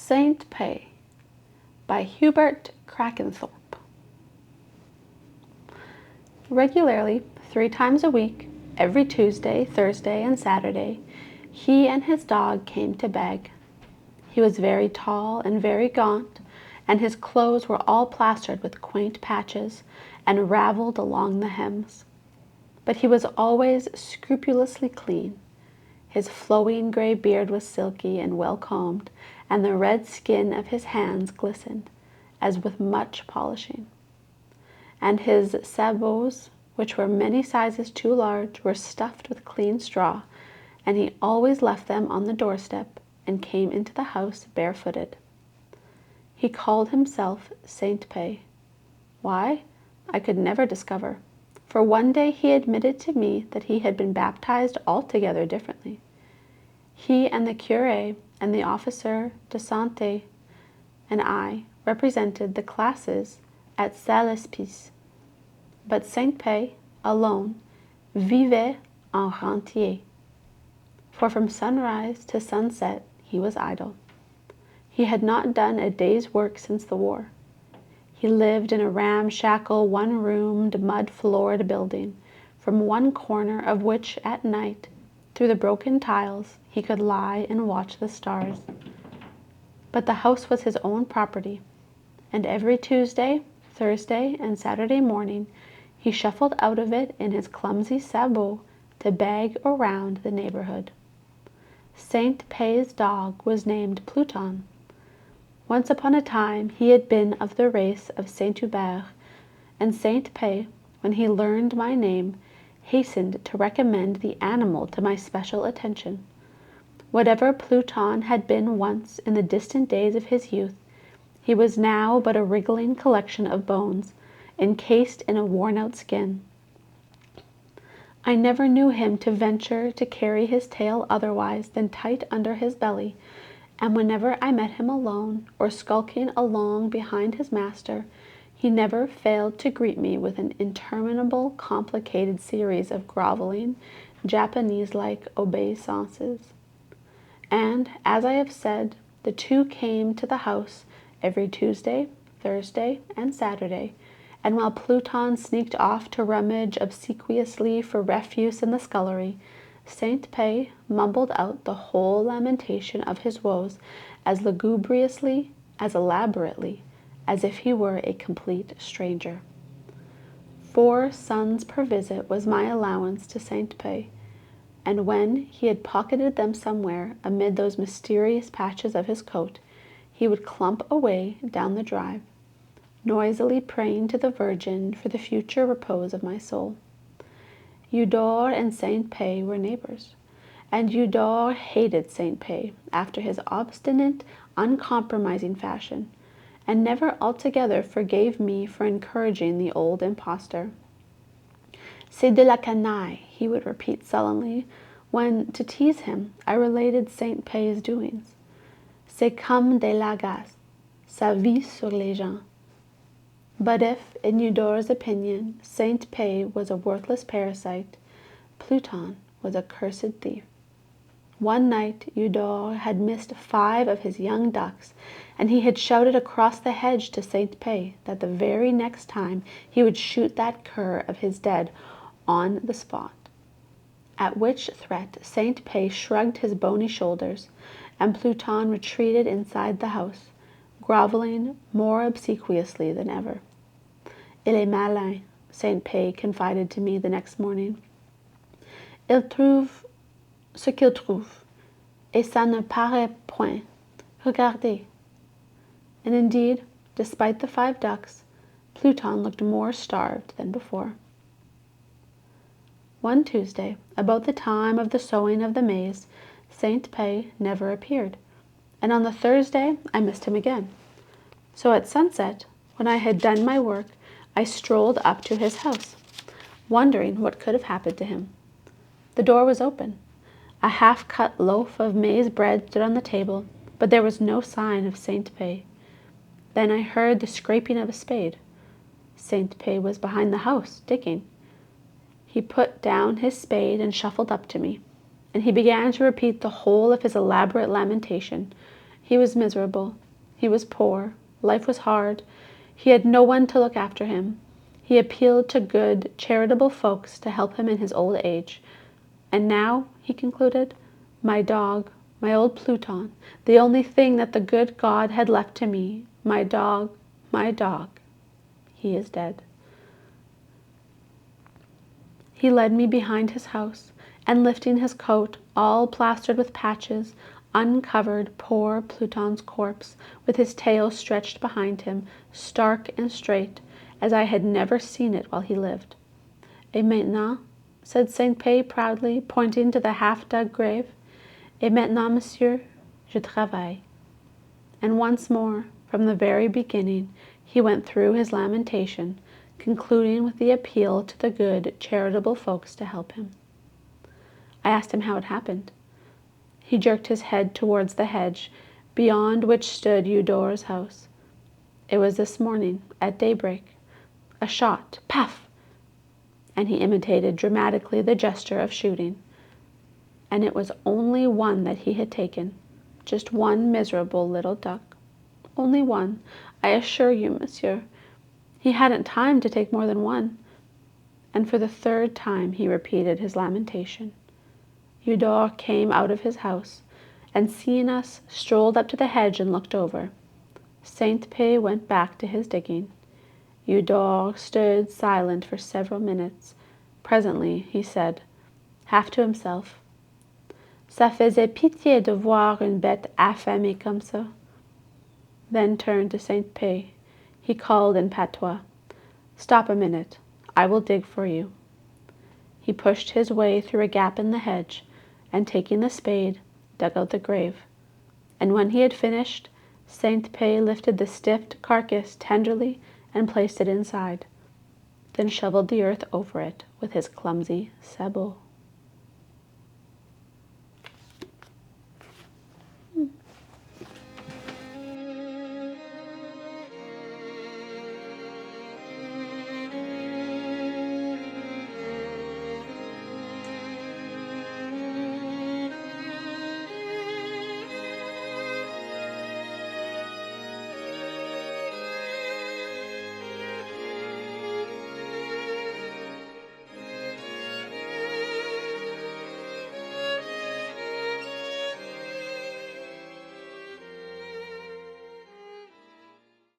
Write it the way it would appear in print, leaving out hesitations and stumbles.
Saint Pay by Hubert Crackanthorpe. Regularly, 3 times a week, every Tuesday, Thursday, and Saturday, he and his dog came to beg. He was very tall and very gaunt, and his clothes were all plastered with quaint patches and ravelled along the hems. But he was always scrupulously clean. His flowing grey beard was silky and well combed, and the red skin of his hands glistened, as with much polishing. And his sabots, which were many sizes too large, were stuffed with clean straw, and he always left them on the doorstep and came into the house barefooted. He called himself Saint Pay. Why? I could never discover, for one day he admitted to me that he had been baptized altogether differently. He and the curé and the officer de santé and I represented the classes at Saint-Hospice, but Saint Pay alone vivait en rentier, for from sunrise to sunset he was idle. He had not done a day's work since the war. He lived in a ramshackle, one-roomed, mud-floored building, from one corner of which at night, through the broken tiles, he could lie and watch the stars. But the house was his own property, and every Tuesday, Thursday, and Saturday morning he shuffled out of it in his clumsy sabot to beg around the neighborhood. Saint Pay's dog was named Pluton. Once upon a time he had been of the race of Saint Hubert, and Saint Pay, when he learned my name, hastened to recommend the animal to my special attention. Whatever Pluton had been once in the distant days of his youth, he was now but a wriggling collection of bones, encased in a worn-out skin. I never knew him to venture to carry his tail otherwise than tight under his belly, and whenever I met him alone or skulking along behind his master, he never failed to greet me with an interminable, complicated series of groveling, Japanese-like obeisances. And, as I have said, the two came to the house every Tuesday, Thursday, and Saturday, and while Pluton sneaked off to rummage obsequiously for refuse in the scullery, Saint Pay mumbled out the whole lamentation of his woes as lugubriously, as elaborately, as if he were a complete stranger. 4 sons per visit was my allowance to Saint Pay, and when he had pocketed them somewhere amid those mysterious patches of his coat, he would clump away down the drive, noisily praying to the Virgin for the future repose of my soul. Eudore and Saint Pay were neighbors, and Eudore hated Saint Pay after his obstinate, uncompromising fashion, and never altogether forgave me for encouraging the old impostor. C'est de la canaille, he would repeat sullenly, when, to tease him, I related Saint Pay's doings. C'est comme de la gaze, ça vit sur les gens. But if, in Eudore's opinion, Saint Pay was a worthless parasite, Pluton was a cursed thief. One night Eudore had missed 5 of his young ducks, and he had shouted across the hedge to Saint Pay that the very next time he would shoot that cur of his dead on the spot. At which threat Saint Pay shrugged his bony shoulders, and Pluton retreated inside the house, groveling more obsequiously than ever. Il est malin, Saint Pay confided to me the next morning. Il trouve ce qu'il trouve, et ça ne paraît point. Regardez. And indeed, despite the 5 ducks, Pluton looked more starved than before. One Tuesday, about the time of the sowing of the maize, Saint Pay never appeared, and on the Thursday I missed him again. So at sunset, when I had done my work, I strolled up to his house, wondering what could have happened to him. The door was open. A half-cut loaf of maize bread stood on the table, but there was no sign of Saint Pay. Then I heard the scraping of a spade. Saint Pay was behind the house, digging. He put down his spade and shuffled up to me, and he began to repeat the whole of his elaborate lamentation. He was miserable. He was poor. Life was hard. He had no one to look after him. He appealed to good, charitable folks to help him in his old age. And now, he concluded, my dog, my old Pluton, the only thing that the good God had left to me, my dog, he is dead. He led me behind his house, and lifting his coat, all plastered with patches, uncovered poor Pluton's corpse, with his tail stretched behind him, stark and straight, as I had never seen it while he lived. Et maintenant, said Saint Pé proudly, pointing to the half-dug grave, et maintenant, monsieur, je travaille. And once more, from the very beginning, he went through his lamentation, concluding with the appeal to the good, charitable folks to help him. I asked him how it happened. He jerked his head towards the hedge, beyond which stood Eudore's house. It was this morning, at daybreak. A shot, paf! And he imitated dramatically the gesture of shooting. And it was only one that he had taken, just one miserable little duck. Only one, I assure you, monsieur. He hadn't time to take more than one. And for the third time he repeated his lamentation. Eudore came out of his house, and seeing us, strolled up to the hedge and looked over. Saint Pé went back to his digging. Eudore stood silent for several minutes. Presently he said, half to himself, Ça faisait pitié de voir une bête affamée comme ça. Then turned to Saint Pé. He called in patois, Stop a minute. I will dig for you. He pushed his way through a gap in the hedge, and taking the spade, dug out the grave. And when he had finished, Saint Pé lifted the stiff carcass tenderly and placed it inside, then shoveled the earth over it with his clumsy sabot.